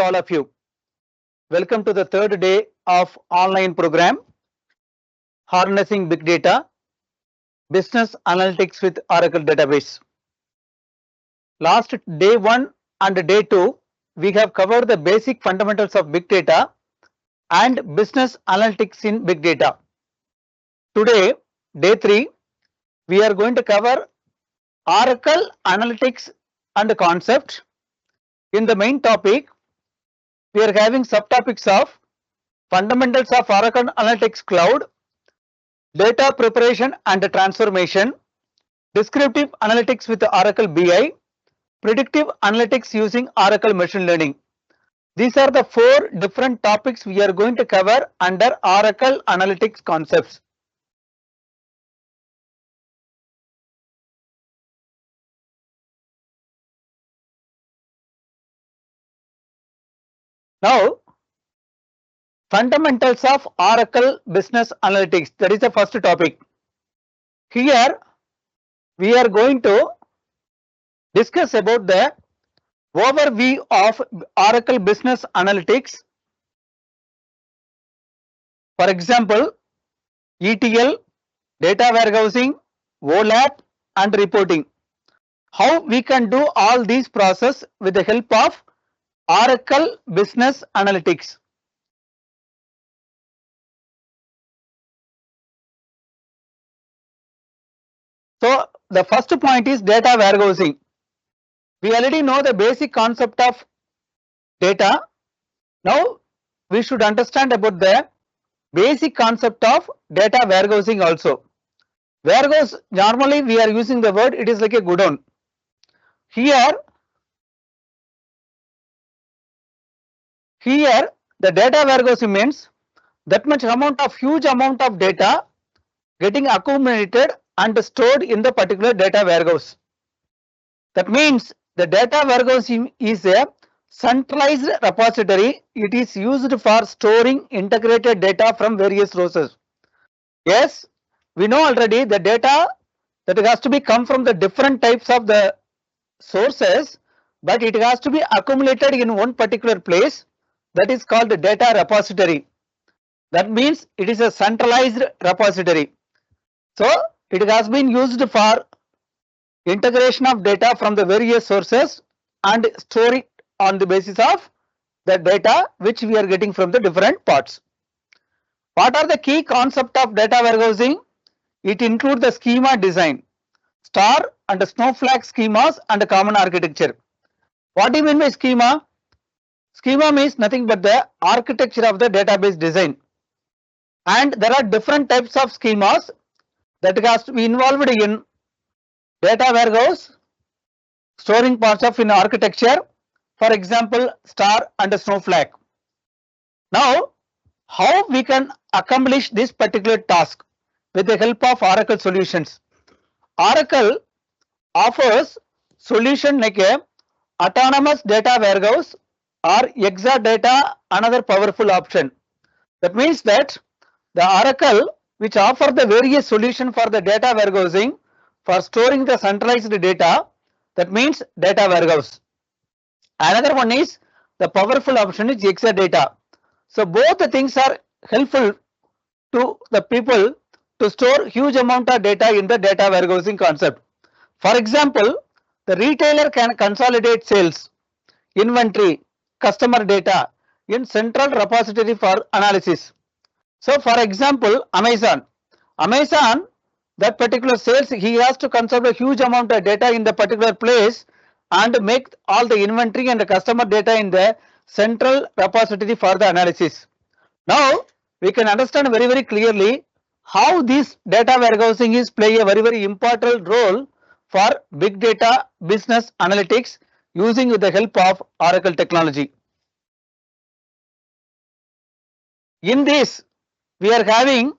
all of you. Welcome to the third day of online program, Harnessing Big Data, Business Analytics with Oracle Database. Last day 1 and day 2, we have covered the basic fundamentals of big data and business analytics in big data. Today, day 3, we are going to cover Oracle Analytics and concept. In the main topic, we are having subtopics of fundamentals of Oracle Analytics Cloud, data preparation and transformation, descriptive analytics with Oracle BI, predictive analytics using Oracle machine learning. These are the 4 different topics we are going to cover under Oracle Analytics concepts. Now, fundamentals of Oracle Business Analytics, that is the first topic. Here, we are going to discuss about the overview of Oracle Business Analytics. For example, ETL, data warehousing, OLAP and reporting. How we can do all these process with the help of Oracle Business Analytics. So the first point is data warehousing. We already know the basic concept of data. Now we should understand about the basic concept of data warehousing also. Warehouse, normally we are using the word, it is like a godown. Here the data warehousing means that much huge amount of data getting accumulated and stored in the particular data warehouse. That means the data warehousing is a centralized repository. It is used for storing integrated data from various sources. Yes, we know already the data that has to be come from the different types of the sources, but it has to be accumulated in one particular place, that is called the data repository. That means it is a centralized repository. So it has been used for integration of data from the various sources and store it on the basis of the data which we are getting from the different parts. What are the key concepts of data warehousing? It includes the schema design, star and snowflake schemas and common architecture. What do you mean by schema? Schema means nothing but the architecture of the database design. And there are different types of schemas that has to be involved in data warehouse, storing parts of in architecture, for example, star and snowflake. Now, how we can accomplish this particular task with the help of Oracle solutions? Oracle offers solution like a autonomous data warehouse or Exadata, another powerful option. That means that the Oracle which offer the various solution for the data warehousing for storing the centralized data, that means data warehouse. Another one is the powerful option is Exadata. So both the things are helpful to the people to store huge amount of data in the data warehousing concept. For example, the retailer can consolidate sales, inventory, customer data in central repository for analysis. So for example, Amazon, that particular sales, he has to consolidate a huge amount of data in the particular place and make all the inventory and the customer data in the central repository for the analysis. Now we can understand very, very clearly how this data warehousing is play a very, very important role for big data business analytics using with the help of Oracle technology. In this, we are having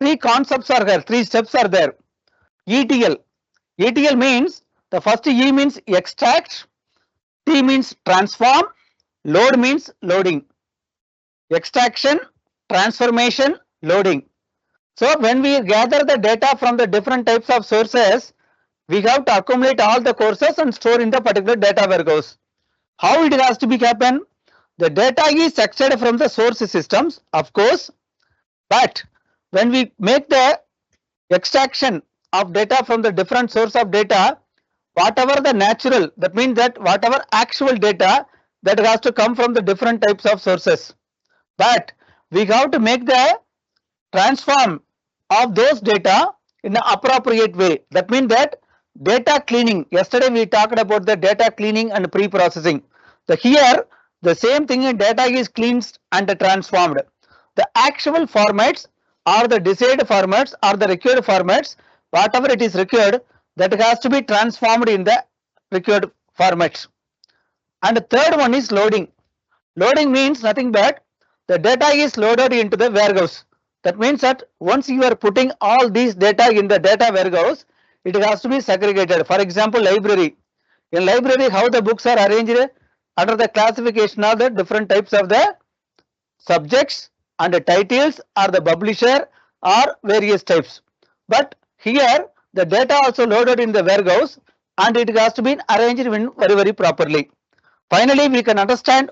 3 concepts are there, 3 steps are there. ETL. ETL means the first E means extract, T means transform, load means loading. Extraction, transformation, loading. So when we gather the data from the different types of sources, we have to accumulate all the courses and store in the particular data warehouse. How it has to be happen? The data is extracted from the source systems, of course, but when we make the extraction of data from the different source of data, whatever the natural, that means that whatever actual data, that has to come from the different types of sources, but we have to make the transform of those data in an appropriate way. That means that data cleaning, yesterday we talked about the data cleaning and pre-processing. So here the same thing in data is cleansed and transformed. The actual formats or the desired formats or the required formats, whatever it is required, that has to be transformed in the required formats. And the third one is loading. Loading means nothing but the data is loaded into the warehouse. That means that once you are putting all these data in the data warehouse, it has to be segregated. For example, library. In library, how the books are arranged under the classification of the different types of the subjects and the titles or the publisher or various types. But here the data also loaded in the warehouse and it has to be arranged very properly. Finally, we can understand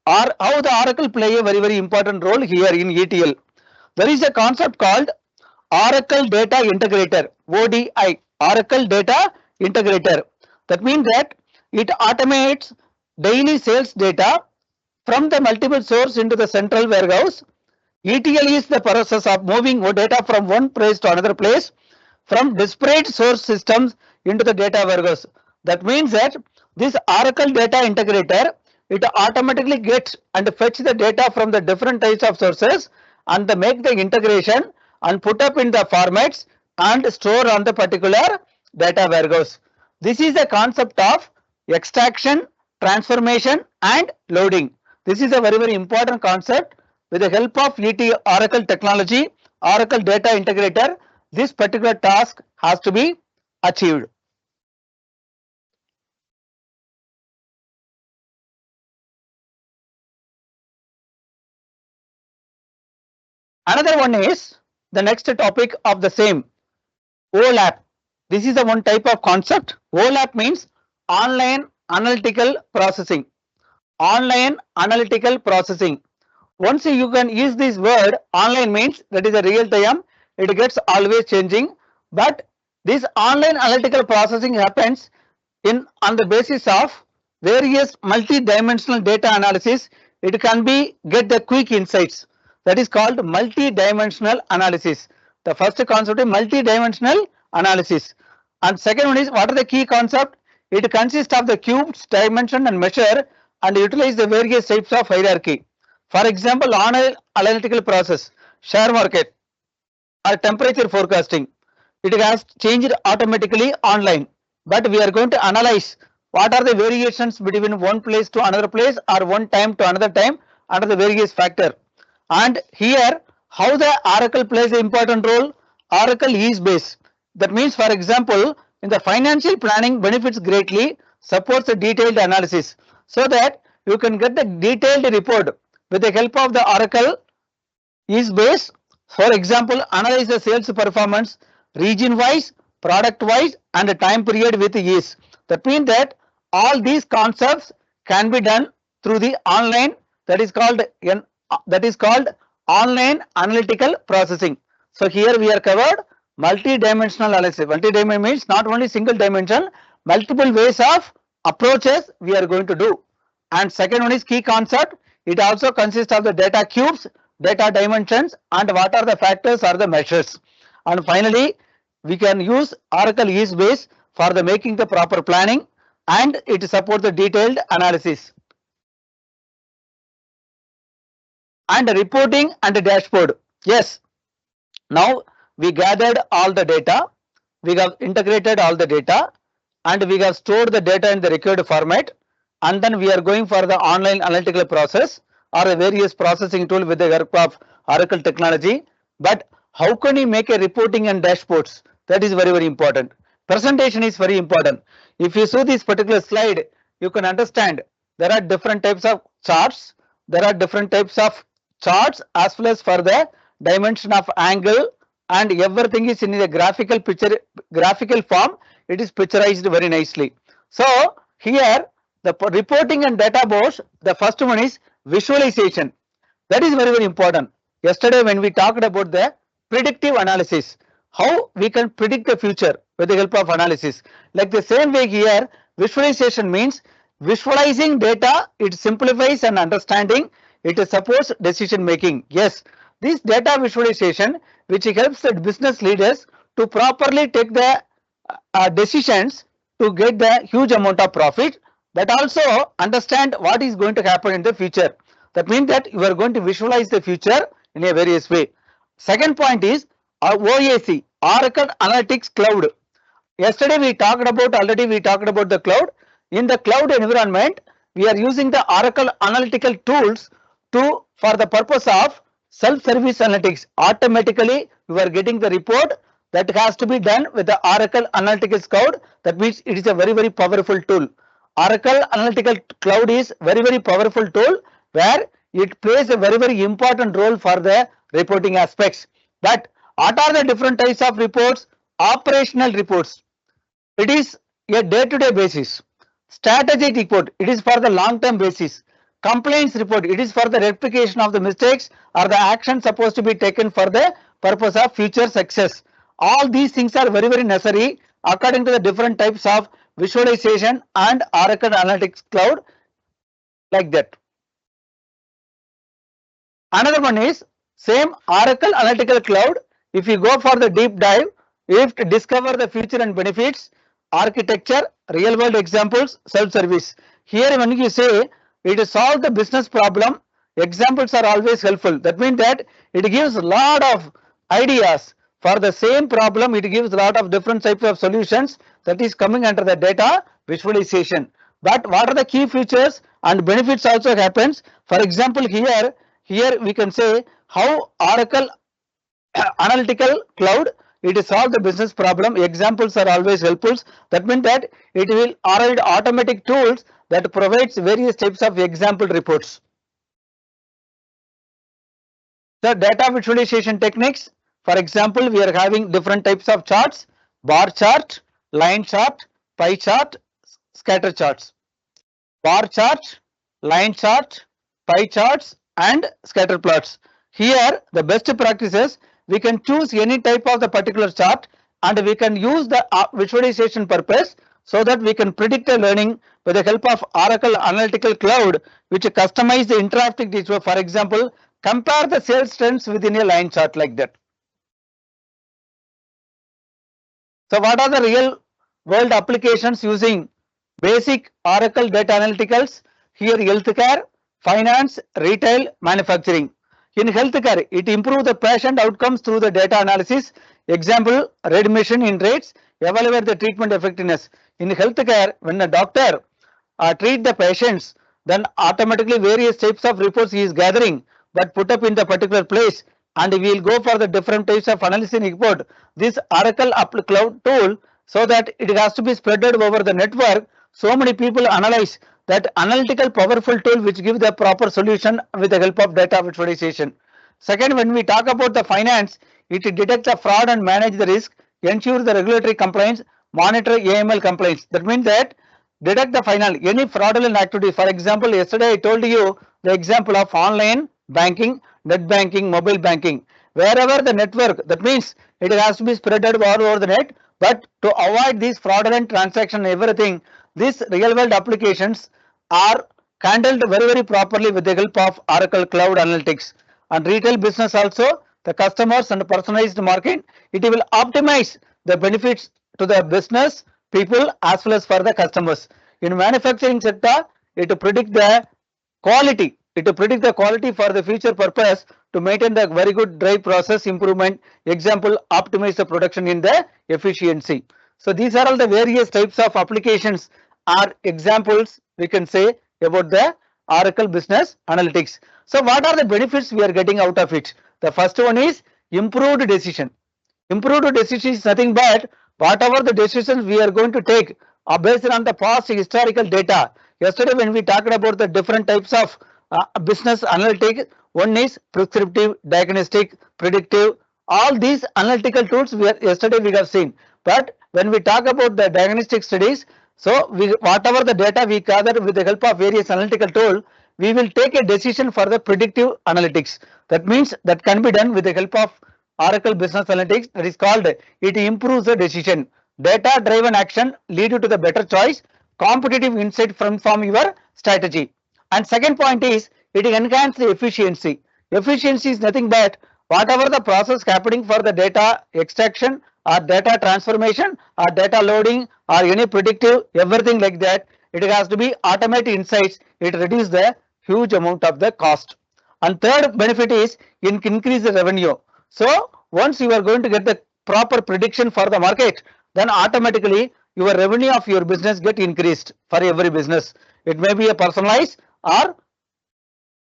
how the Oracle play a very important role here in ETL. There is a concept called Oracle Data Integrator, ODI, Oracle Data Integrator. That means that it automates daily sales data from the multiple source into the central warehouse. ETL is the process of moving data from one place to another place from disparate source systems into the data warehouse. That means that this Oracle Data Integrator, it automatically gets and fetch the data from the different types of sources and make the integration and put up in the formats and store on the particular data warehouse. This is the concept of extraction, transformation and loading. This is a very important concept. With the help of Oracle technology, Oracle Data Integrator, this particular task has to be achieved. Another one is the next topic of the same, OLAP. This is the one type of concept. OLAP means online analytical processing. Online analytical processing. Once you can use this word, online means that is a real time, it gets always changing, but this online analytical processing happens on the basis of various multi-dimensional data analysis. It can be get the quick insights. That is called multi-dimensional analysis. The first concept is multi-dimensional analysis. And second one is, what are the key concept? It consists of the cubes, dimension and measure and utilize the various types of hierarchy. For example, online analytical process, share market or temperature forecasting, it has changed automatically online. But we are going to analyze what are the variations between one place to another place or one time to another time under the various factor. And here how the Oracle plays an important role. Oracle is base. That means, for example, in the financial planning benefits greatly, supports the detailed analysis, so that you can get the detailed report with the help of the Oracle is base. For example, analyze the sales performance region wise, product wise and the time period with ease. That means that all these concepts can be done through the online, that is called online analytical processing. So here we are covered multi-dimensional analysis. Multi-dimensional means not only single dimension, multiple ways of approaches we are going to do. And second one is key concept. It also consists of the data cubes, data dimensions and what are the factors or the measures. And finally, we can use Oracle is base for the making the proper planning and it supports the detailed analysis. And reporting and the dashboard. Yes, now we gathered all the data, we have integrated all the data and we have stored the data in the required format, and then we are going for the online analytical process or a various processing tool with the help of Oracle technology. But how can you make a reporting and dashboards? That is very important. Presentation is very important. If you see this particular slide, you can understand there are different types of charts, there are different types of charts as well as for the dimension of angle, and everything is in the graphical form. It is picturized very nicely. So here the reporting and data boards, the first one is visualization. That is very important. Yesterday when we talked about the predictive analysis, how we can predict the future with the help of analysis. Like the same way here, visualization means visualizing data, it simplifies and understanding, it supports decision making. Yes, this data visualization which helps the business leaders to properly take the decisions to get the huge amount of profit, but also understand what is going to happen in the future. That means that you are going to visualize the future in a various way. Second point is OAC, Oracle Analytics Cloud. Yesterday we talked about the cloud. In the cloud environment, we are using the Oracle analytical tools to for the purpose of self-service analytics. Automatically you are getting the report that has to be done with the Oracle Analytics Cloud. That means it is a very powerful tool. Oracle Analytical Cloud is very powerful tool where it plays a very important role for the reporting aspects. But what are the different types of reports? Operational reports, it is a day-to-day basis. Strategic report, it is for the long-term basis. Complaints report, it is for the rectification of the mistakes or the action supposed to be taken for the purpose of future success. All these things are very necessary according to the different types of visualization and Oracle Analytics Cloud, like that. Another one is same Oracle Analytical Cloud. If you go for the deep dive, if to discover the future and benefits, architecture, real world examples, self-service. Here when you say it solve the business problem, examples are always helpful. That means that it gives a lot of ideas for the same problem. It gives a lot of different types of solutions that is coming under the data visualization. But what are the key features and benefits also happens? For example, here we can say how Oracle Analytical Cloud, it solve the business problem. Examples are always helpful. That means that it will provide automatic tools that provides various types of example reports. The data visualization techniques, for example, we are having different types of charts: bar chart, line chart, pie chart, scatter charts. Bar chart, line chart, pie charts and scatter plots. Here the best practices, we can choose any type of the particular chart and we can use the visualization purpose so that we can predict the learning with the help of Oracle Analytical Cloud, which customize the interactive data. For example, compare the sales trends within a line chart, like that. So what are the real world applications using basic Oracle data analyticals? Here healthcare, finance, retail, manufacturing. In healthcare, it improves the patient outcomes through the data analysis. Example, readmission in rates, evaluate the treatment effectiveness. In healthcare, when a doctor treat the patients, then automatically various types of reports he is gathering, but put up in the particular place, and we will go for the different types of analysis report. This Oracle Cloud tool, so that it has to be spread over the network. So many people analyze that analytical powerful tool which gives the proper solution with the help of data visualization. Second, when we talk about the finance, it detects the fraud and manage the risk, ensure the regulatory compliance, monitor AML compliance. That means that detect the final any fraudulent activity. For example, yesterday I told you the example of online banking, net banking, mobile banking. Wherever the network, that means it has to be spread all over the net. But to avoid these fraudulent transaction and everything, these real world applications are handled very properly with the help of Oracle Cloud Analytics. And retail business also, the customers and personalized marketing, it will optimize the benefits to the business people as well as for the customers. In manufacturing sector, it predict the quality. It predict the quality for the future purpose to maintain the very good drive process improvement. Example, optimize the production in the efficiency. So these are all the various types of applications are examples we can say about the Oracle Business Analytics. So what are the benefits we are getting out of it? The first one is improved decision. Improved decision is nothing but whatever the decisions we are going to take are based on the past historical data. Yesterday when we talked about the different types of business analytics, one is prescriptive, diagnostic, predictive. All these analytical tools yesterday we have seen. But when we talk about the diagnostic studies, So whatever the data we gather with the help of various analytical tool, we will take a decision for the predictive analytics. That means that can be done with the help of Oracle Business Analytics. That is called, it improves the decision. Data driven action lead you to the better choice. Competitive insight from your strategy. And second point is, it enhances the efficiency. Efficiency is nothing but whatever the process happening for the data extraction or data transformation or data loading or any predictive, everything like that, it has to be automated insights. It reduces the huge amount of the cost. And third benefit is increase the revenue. So once you are going to get the proper prediction for the market, then automatically your revenue of your business get increased for every business. It may be a personalized or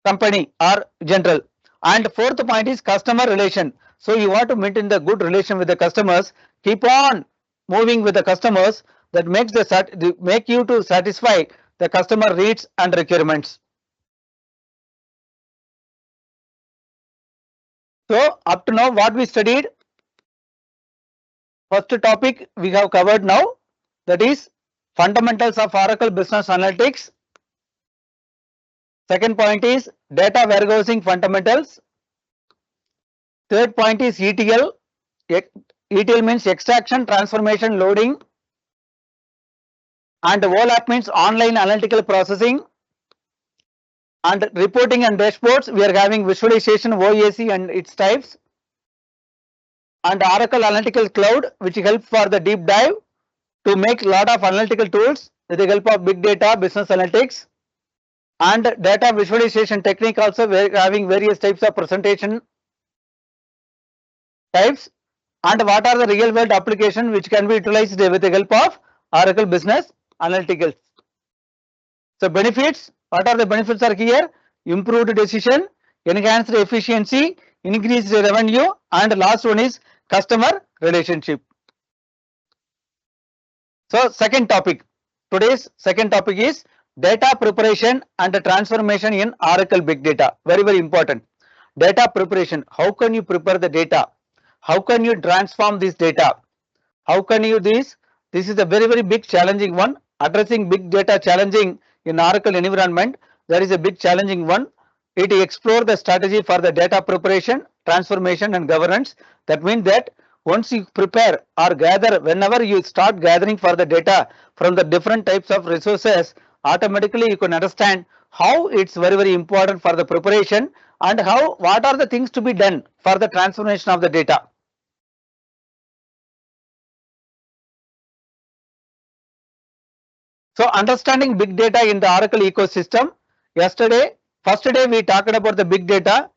company or general. And fourth point is customer relation. So you want to maintain the good relation with the customers, keep on moving with the customers, that makes the make you to satisfy the customer needs and requirements. So up to now what we studied, first topic we have covered now, that is fundamentals of Oracle Business Analytics. Second point is data warehousing fundamentals. Third point is ETL. ETL means extraction, transformation, loading. And OLAP means online analytical processing. And reporting and dashboards, we are having visualization, OAC and its types. And Oracle Analytical Cloud, which helps for the deep dive to make a lot of analytical tools with the help of big data, business analytics. And data visualization technique also, we are having various types of presentation types. And what are the real world application which can be utilized with the help of Oracle Business Analytics. So benefits, what are the benefits are here? Improved decision, enhanced efficiency, increased revenue, and last one is customer relationship. So second topic, today's second topic is data preparation and transformation in Oracle Big Data. Very, very important. Data preparation, how can you prepare the data? How can you transform this data? How can you this? This is a very, very big challenging one. Addressing big data challenging in Oracle environment, there is a big challenging one. It explore the strategy for the data preparation, transformation and governance. That means that once you prepare or gather, whenever you start gathering for the data from the different types of resources, automatically you can understand how it's very, very important for the preparation and how, what are the things to be done for the transformation of the data. So understanding big data in the Oracle ecosystem. Yesterday, first day we talked about the big data,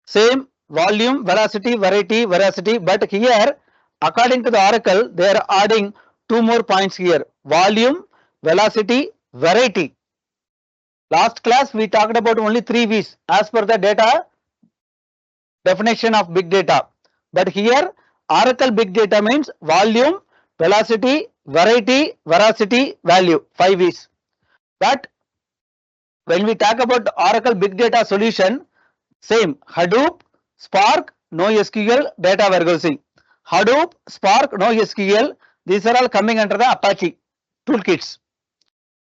same volume, velocity, variety, veracity, but here according to the Oracle they are adding two more points here, volume, velocity, variety. Last class we talked about only 3 V's as per the data definition of big data, but here Oracle big data means volume, velocity, variety, veracity, value, 5 V's. But when we talk about Oracle big data solution, same Hadoop, Spark, NoSQL, data warehousing. Hadoop, Spark, NoSQL, these are all coming under the Apache toolkits.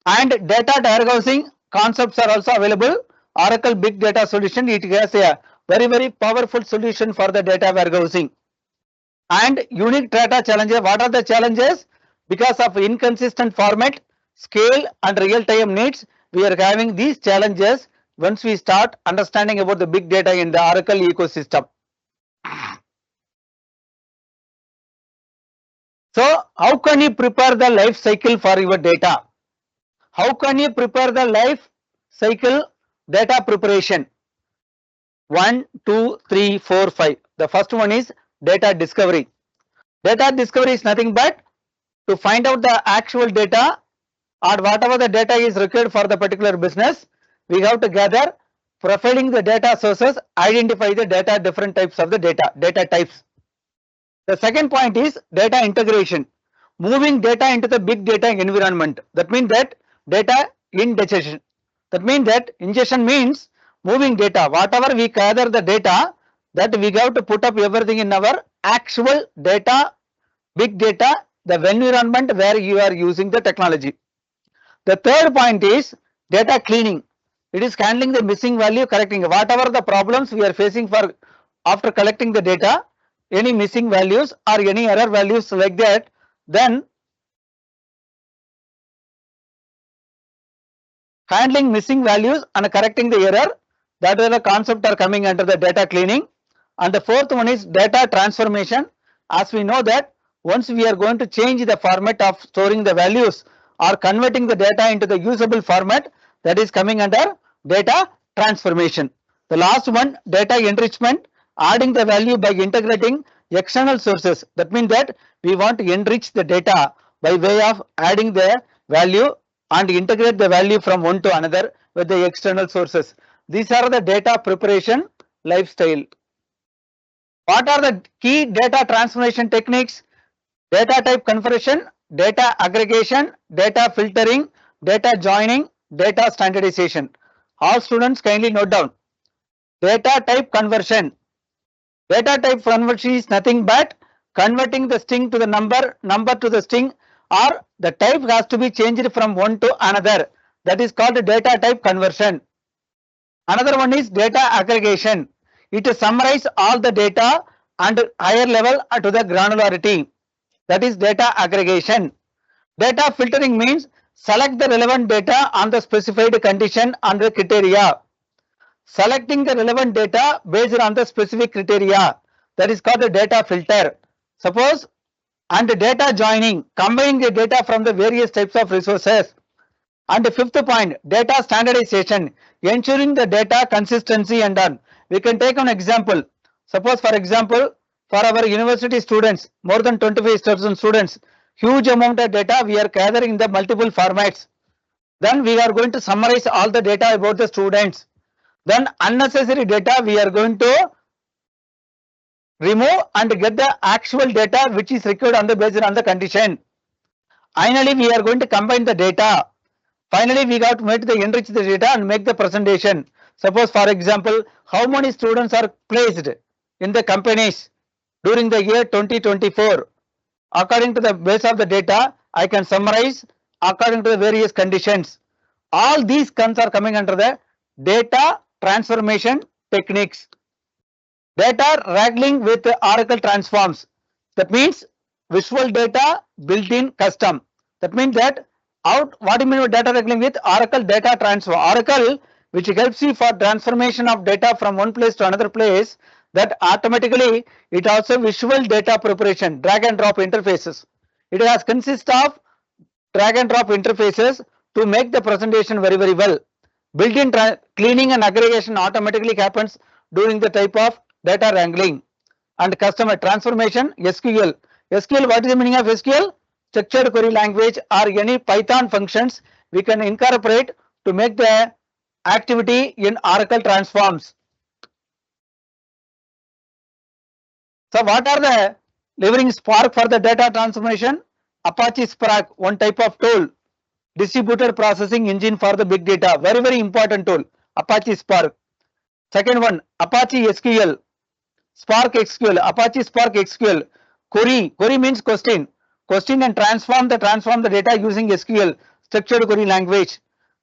And data warehousing concepts are also available. Oracle big data solution, it has a very, very powerful solution for the data warehousing. And unique data challenges, what are the challenges? Because of inconsistent format, scale and real-time needs, we are having these challenges once we start understanding about the big data in the Oracle ecosystem. So how can you prepare the life cycle for your data? How can you prepare the life cycle data preparation? 1, 2, 3, 4, 5. The first one is data discovery. Data discovery is nothing but to find out the actual data or whatever the data is required for the particular business. We have to gather, profiling the data sources, identify the data, different types of the data types. The second point is data integration, moving data into the big data environment. That means that data ingestion. That means that ingestion means moving data. Whatever we gather the data, that we have to put up everything in our actual data, big data the environment where you are using the technology. The third point is data cleaning. It is handling the missing value, correcting whatever the problems we are facing for after collecting the data, any missing values or any error values like that, then handling missing values and correcting the error, that is the concept are coming under the data cleaning. And the fourth one is data transformation. As we know that once we are going to change the format of storing the values or converting the data into the usable format, that is coming under data transformation. The last one, data enrichment, adding the value by integrating external sources. That means that we want to enrich the data by way of adding the value and integrate the value from one to another with the external sources. These are the data preparation lifestyle. What are the key data transformation techniques? Data type conversion, data aggregation, data filtering, data joining, data standardization. All students kindly note down. Data type conversion. Data type conversion is nothing but converting the string to the number, number to the string, or the type has to be changed from one to another. That is called data type conversion. Another one is data aggregation. It summarizes all the data and higher level to the granularity. That is data aggregation. Data filtering means select the relevant data on the specified condition and the criteria. Selecting the relevant data based on the specific criteria, that is called the data filter. Suppose, and data joining, combining the data from the various types of resources. And the fifth point, data standardization, ensuring the data consistency and done. We can take an example. Suppose for example, for our university students, more than 25,000 students, huge amount of data we are gathering in the multiple formats. Then we are going to summarize all the data about the students. Then unnecessary data we are going to remove and get the actual data which is required on the based on the condition. Finally, we are going to combine the data. Finally, we got to make the enrich the data and make the presentation. Suppose for example, how many students are placed in the companies during the year 2024. According to the base of the data, I can summarize according to the various conditions. All these comes are coming under the data transformation techniques. Data wrangling with Oracle transforms. That means visual data built-in custom. That means that what do you mean by data wrangling with Oracle data transfer? Oracle, which helps you for transformation of data from one place to another place, that automatically it also visual data preparation, drag and drop interfaces. It has consist of drag and drop interfaces to make the presentation very well. Built-in cleaning and aggregation automatically happens during the type of data wrangling. And customer transformation, SQL. SQL, what is the meaning of SQL? Structured query language or any Python functions we can incorporate to make the activity in Oracle transforms. So what are the leveraging Spark for the data transformation? Apache Spark, one type of tool. Distributed processing engine for the big data, very important tool, Apache Spark. Second one, Apache SQL, Spark SQL, Apache Spark SQL. Query means question and transform the data using SQL, structured query language.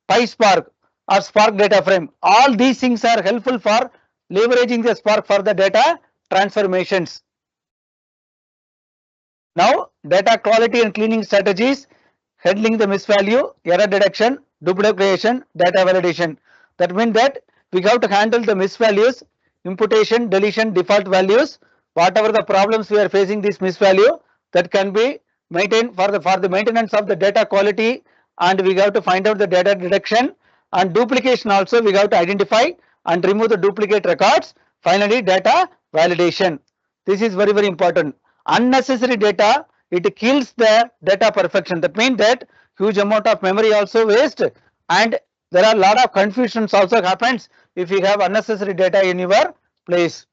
PySpark or Spark data frame. All these things are helpful for leveraging the Spark for the data transformations. Now, data quality and cleaning strategies, handling the misvalue, error detection, duplicate creation, data validation. That means that we have to handle the misvalues, imputation, deletion, default values, whatever the problems we are facing this misvalue, that can be maintained for the maintenance of the data quality, and we have to find out the data detection, and duplication also we have to identify and remove the duplicate records. Finally, data validation. This is very important. Unnecessary data, it kills the data perfection. That means that huge amount of memory also waste, and there are a lot of confusions also happens if you have unnecessary data in your place.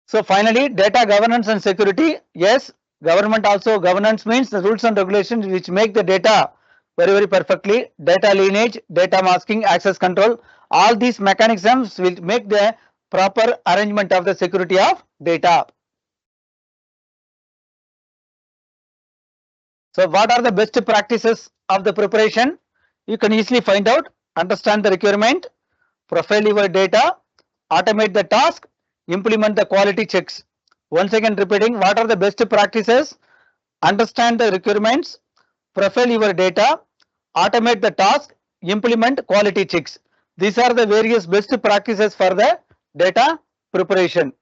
So finally, data governance and security. Yes, government also, governance means the rules and regulations which make the data very perfectly. Data lineage, data masking, access control, all these mechanisms will make the proper arrangement of the security of data. So what are the best practices of the preparation? You can easily find out, understand the requirement, profile your data, automate the task, implement the quality checks. Once again repeating, what are the best practices? Understand the requirements, profile your data, automate the task, implement quality checks. These are the various best practices for the data preparation.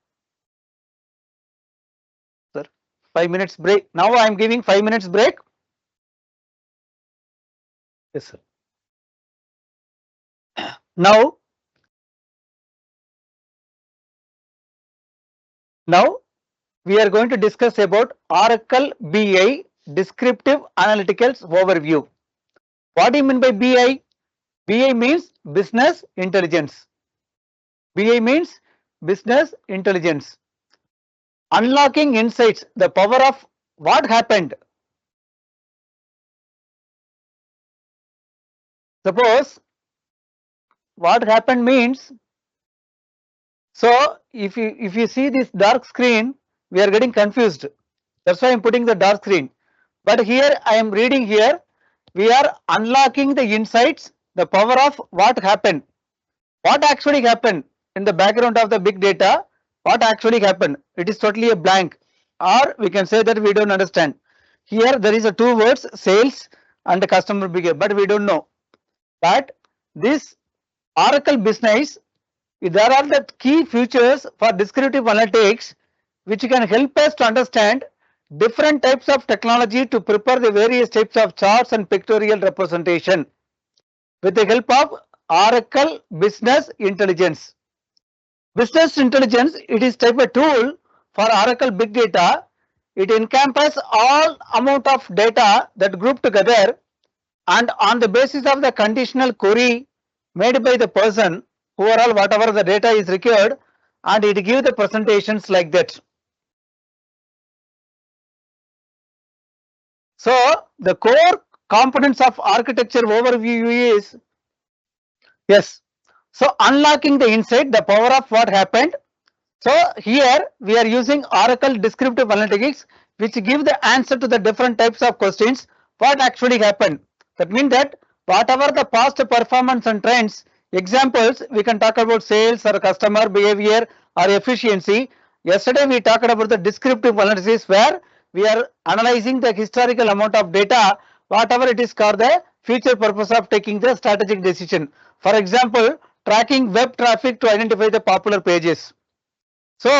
Sir, 5 minutes break. Now I am giving 5 minutes break. Yes, sir. Now we are going to discuss about Oracle BI Descriptive Analyticals Overview. What do you mean by BI? BI means Business Intelligence. BI means Business Intelligence. Unlocking insights, the power of what happened. Suppose what happened means, so if you see this dark screen, we are getting confused. That's why I am putting the dark screen. But here I am reading here, we are unlocking the insights, the power of what happened. What actually happened in the background of the big data? What actually happened? It is totally a blank, or we can say that we don't understand. Here there is a two words, sales and customer behavior, but we don't know. But this Oracle business, there are the key features for descriptive analytics which can help us to understand different types of technology to prepare the various types of charts and pictorial representation with the help of Oracle Business Intelligence. Business Intelligence, it is type of tool for Oracle Big Data. It encompasses all amount of data that group together, and on the basis of the conditional query made by the person, overall whatever the data is required, and it gives the presentations like that. So the core components of architecture overview is, yes, so unlocking the insight, the power of what happened. So here we are using Oracle Descriptive Analytics, which give the answer to the different types of questions, what actually happened. That means that whatever the past performance and trends, examples we can talk about sales or customer behavior or efficiency. Yesterday we talked about the descriptive analysis, where we are analyzing the historical amount of data, whatever it is called the future purpose of taking the strategic decision. For example, tracking web traffic to identify the popular pages. So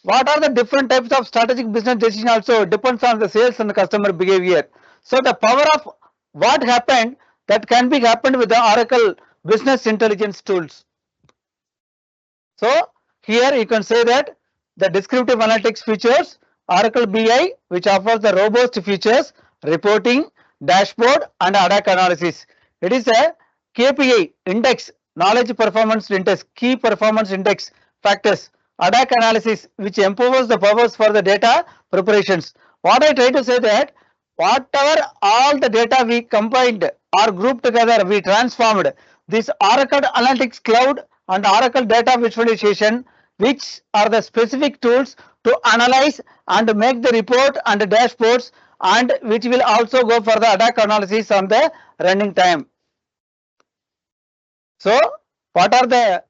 what are the different types of strategic business decision also depends on the sales and the customer behavior. So the power of what happened, that can be happened with the Oracle Business Intelligence tools. So here you can say that the descriptive analytics features, Oracle BI, which offers the robust features, reporting, dashboard and ad hoc analysis. It is a KPI index, knowledge performance index, key performance index factors, ad hoc analysis, which empowers the powers for the data preparations. What I try to say that whatever all the data we combined or grouped together, we transformed this Oracle Analytics Cloud and Oracle Data Visualization, which are the specific tools to analyze and make the report and the dashboards, and which will also go for the ad hoc analysis on the running time. So what are the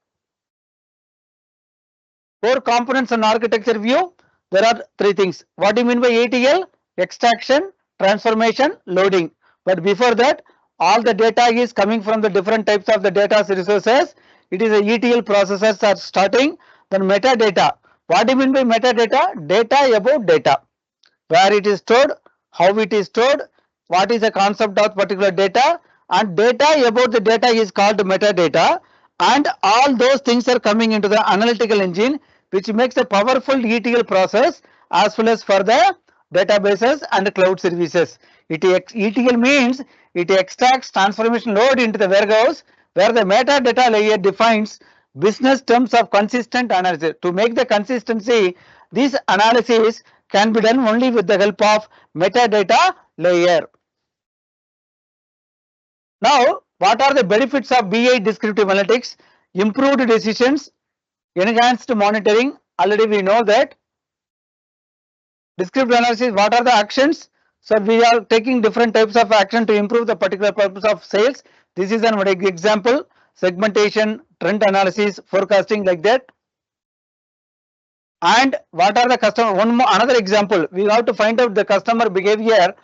core components and architecture view? There are three things. What do you mean by ETL? Extraction, transformation, loading. But before that, all the data is coming from the different types of the data resources. It is a ETL processes are starting. Then metadata. What do you mean by metadata? Data about data. Where it is stored, how it is stored, what is the concept of particular data, and data about the data is called metadata, and all those things are coming into the analytical engine, which makes a powerful ETL process as well as for the databases and cloud services. ETL means it extracts transformation load into the warehouse, where the metadata layer defines business terms of consistent analysis. To make the consistency, this analysis can be done only with the help of metadata layer. Now, what are the benefits of BI descriptive analytics? Improved decisions, Enhanced monitoring, already we know that. Descriptive analysis, what are the actions? So we are taking different types of action to improve the particular purpose of sales. This is an example. Segmentation, trend analysis, forecasting, like that. And what are the customer, one more another example, we have to find out the customer behavior,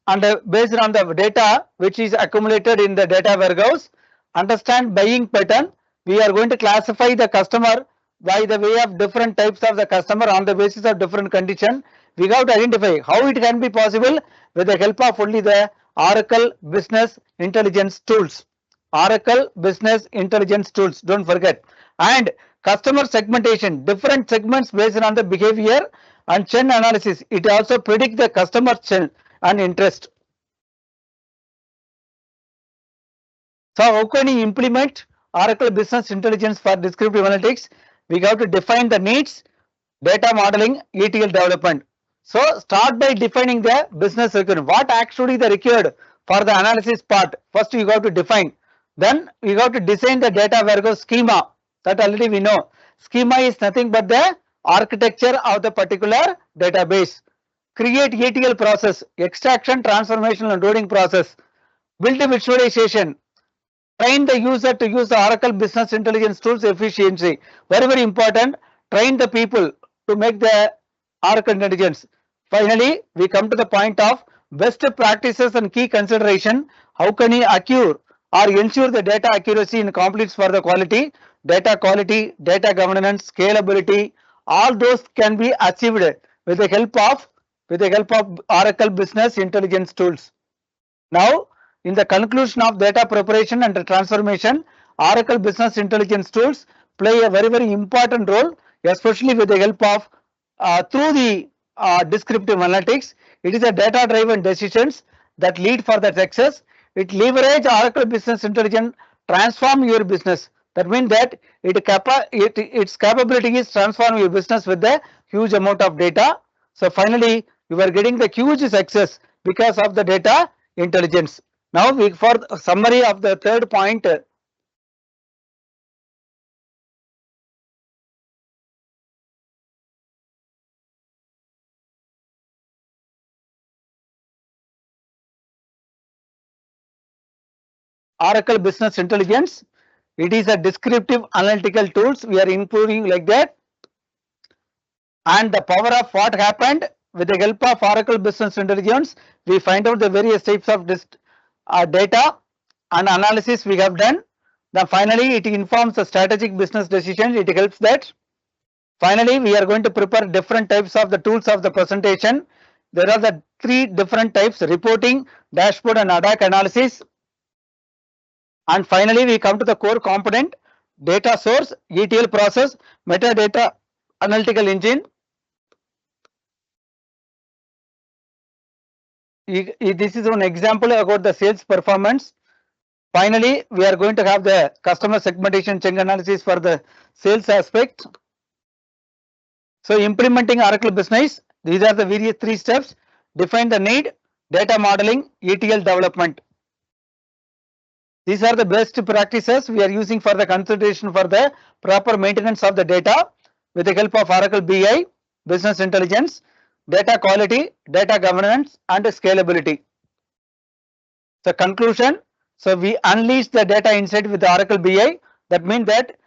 and based on the data which is accumulated in the data warehouse, understand buying pattern. We are going to classify the customer by the way of different types of the customer on the basis of different condition. We have to identify how it can be possible with the help of only the Oracle Business Intelligence tools. Oracle Business Intelligence tools, don't forget. And customer segmentation, different segments based on the behavior, and churn analysis. It also predict the customer churn and interest. So how can you implement Oracle Business Intelligence for descriptive analytics? We have to define the needs, data modeling, ETL development. So start by defining the business requirement. What actually the required for the analysis part? First you have to define. Then you have to design the data warehouse schema. That already we know. Schema is nothing but the architecture of the particular database. Create ETL process, extraction, transformation and loading process. Build a visualization. Train the user to use the Oracle Business Intelligence tools efficiently. Very, very important. Train the people to make the Oracle Intelligence. Finally, we come to the point of best practices and key consideration. How can you accrue or ensure the data accuracy and completes for the quality, quality, data governance, scalability, all those can be achieved with the help of Oracle Business Intelligence tools. Now, in the conclusion of data preparation and transformation, Oracle Business Intelligence tools play a very, very important role, especially with the help of through the descriptive analytics. It is a data-driven decisions that lead for the success. It leverage Oracle Business Intelligence, transform your business. That means that its capability is transform your business with a huge amount of data. So finally, you are getting the huge success because of the data intelligence. Now, for summary of the third point, Oracle Business Intelligence, it is a descriptive analytical tools we are improving like that, and the power of what happened with the help of Oracle Business Intelligence, we find out the various types of data and analysis we have done. Then finally, it informs the strategic business decisions. It helps that. Finally, we are going to prepare different types of the tools of the presentation. There are the three different types: reporting, dashboard and ad hoc analysis. And finally, we come to the core component: data source, ETL process, metadata analytical engine. This is one example about the sales performance. Finally, we are going to have the customer segmentation chain analysis for the sales aspect. So implementing Oracle Business, these are the various three steps: define the need, data modeling, ETL development. These are the best practices we are using for the consideration for the proper maintenance of the data with the help of Oracle BI, Business Intelligence, data quality, data governance and scalability. So conclusion, so we unleash the data insight with the Oracle BI. That means that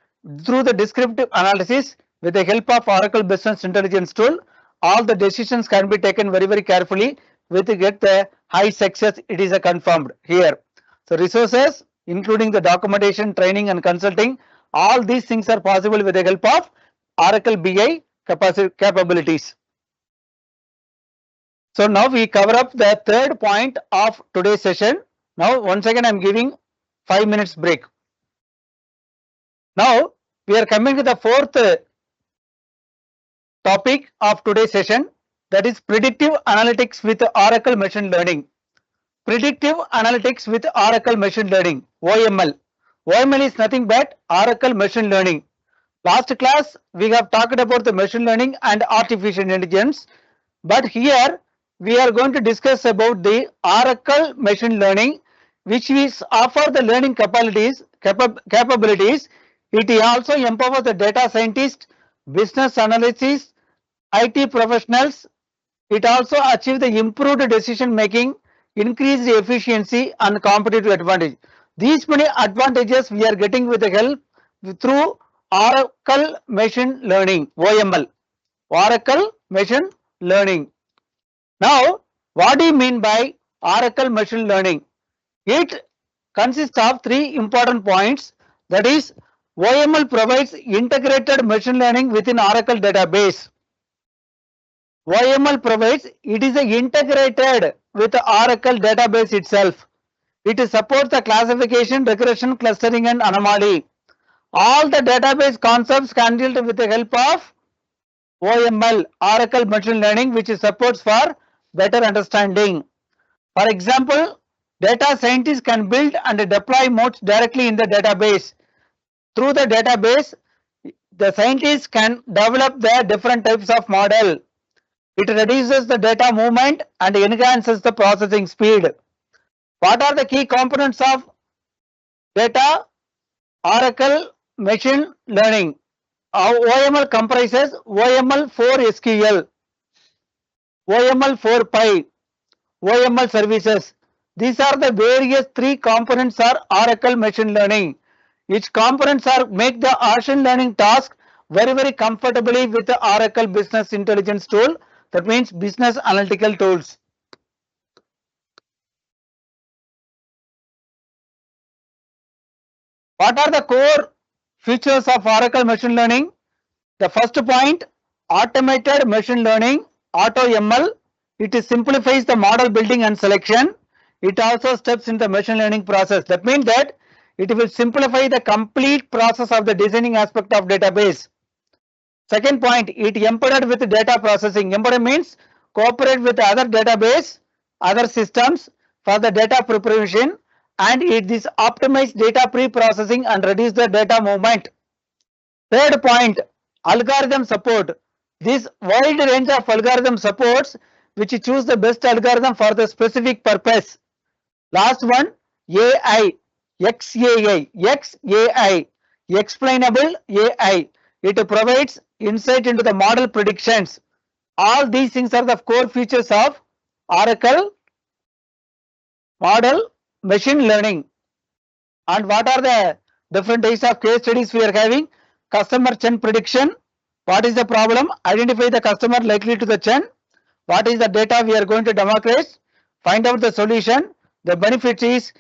through the descriptive analysis with the help of Oracle Business Intelligence tool, all the decisions can be taken very, very carefully with to get the high success. It is a confirmed here. So resources, including the documentation, training and consulting, all these things are possible with the help of Oracle BI capabilities. So now we cover up the third point of today's session. Now once again I am giving 5 minutes break. Now we are coming to the fourth topic of today's session, that is predictive analytics with Oracle machine learning. Predictive analytics with Oracle machine learning, OML. OML is nothing but Oracle machine learning. Last class we have talked about the machine learning and artificial intelligence, but here we are going to discuss about the Oracle machine learning, which is offer the learning capabilities It also empowers the data scientists, business analysts, IT professionals. It also achieves the improved decision making, increased efficiency and competitive advantage. These many advantages we are getting with the help through Oracle Machine Learning, OML. Oracle Machine Learning. Now, what do you mean by Oracle Machine Learning? It consists of three important points. That is, OML provides integrated machine learning within Oracle database. OML provides, it is integrated with Oracle database itself. It supports the classification, regression, clustering and anomaly. All the database concepts handled with the help of OML, Oracle Machine Learning, which supports for better understanding. For example, data scientists can build and deploy modes directly in the database. Through the database, the scientists can develop the different types of model. It reduces the data movement and enhances the processing speed. What are the key components of data Oracle Machine Learning? OML comprises OML 4 SQL, OML 4 Pi, OML services. These are the various three components are Oracle Machine Learning. Each components are make the machine learning task very comfortably with the Oracle Business Intelligence tool. That means business analytical tools. What are the core features of Oracle Machine Learning? The first point, automated machine learning, AutoML. It simplifies the model building and selection. It also steps in the machine learning process. That means that it will simplify the complete process of the designing aspect of database. Second point, it embedded with data processing. Embedded means cooperate with other database, other systems for the data preparation, and it is optimized data pre-processing and reduce the data movement. Third point, algorithm support. This wide range of algorithm supports which choose the best algorithm for the specific purpose. Last one, AI, XAI, explainable AI. It provides insight into the model predictions. All these things are the core features of Oracle Model Machine Learning. And what are the different types of case studies we are having? Customer churn prediction. What is the problem? Identify the customer likely to the churn. What is the data we are going to democratize? Find out the solution. The benefit is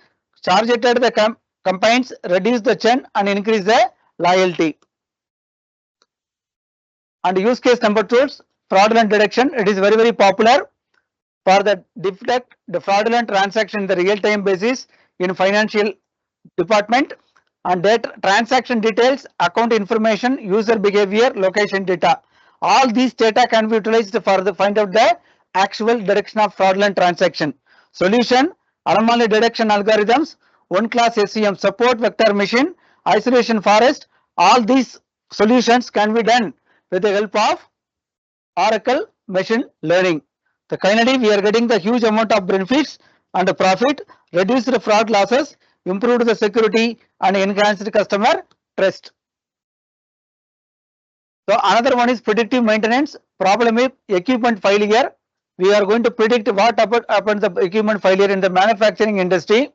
targeted the campaigns, reduce the churn and increase the loyalty. And use case number 2, fraudulent detection. It is very popular for the detect the fraudulent transaction in the real-time basis in financial department, and that transaction details, account information, user behavior, location data. All these data can be utilized for the find out the actual direction of fraudulent transaction. Solution, anomaly detection algorithms, one class SEM, support vector machine, isolation forest. All these solutions can be done with the help of Oracle Machine Learning. So finally, we are getting the huge amount of benefits and the profit, reduced the fraud losses, improved the security and enhanced customer trust. So another one is predictive maintenance. Problem is equipment failure. We are going to predict what happens the equipment failure in the manufacturing industry.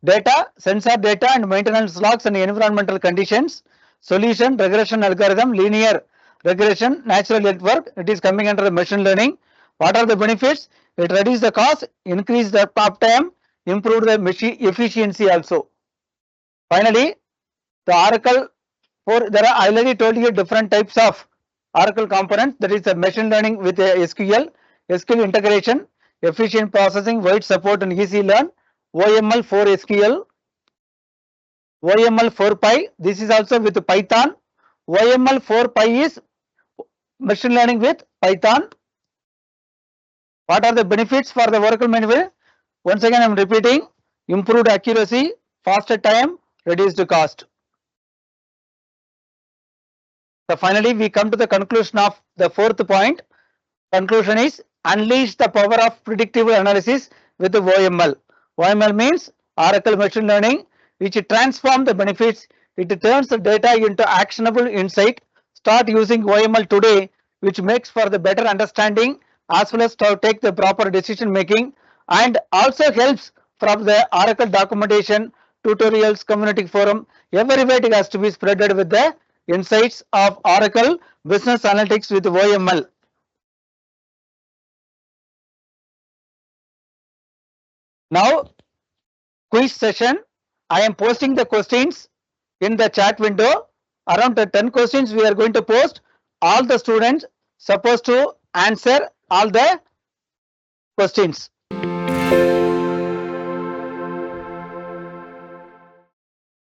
Data, sensor data and maintenance logs and environmental conditions. Solution, regression algorithm, linear regression, natural network. It is coming under the machine learning. What are the benefits? It reduces the cost, increase the uptime, improve the machine efficiency also. Finally, the Oracle, there are, I already told you different types of Oracle components. That is the machine learning with SQL, SQL integration, efficient processing, wide support and easy learn, OML 4 SQL, OML 4 Pi. This is also with Python. OML 4 Pi is machine learning with Python. What are the benefits for the Oracle manual? Once again, I am repeating: improved accuracy, faster time, reduced cost. So finally, we come to the conclusion of the fourth point. Conclusion is unleash the power of predictive analysis with the OML. OML means Oracle Machine Learning, which transform the benefits It turns the data into actionable insight. Start using OML today, which makes for the better understanding as well as to take the proper decision making, and also helps from the Oracle documentation, tutorials, community forum. Everywhere it has to be spreaded with the insights of Oracle business analytics with OML. Now, quiz session. I am posting the questions in the chat window. Around the 10 questions we are going to post. All the students supposed to answer all the questions.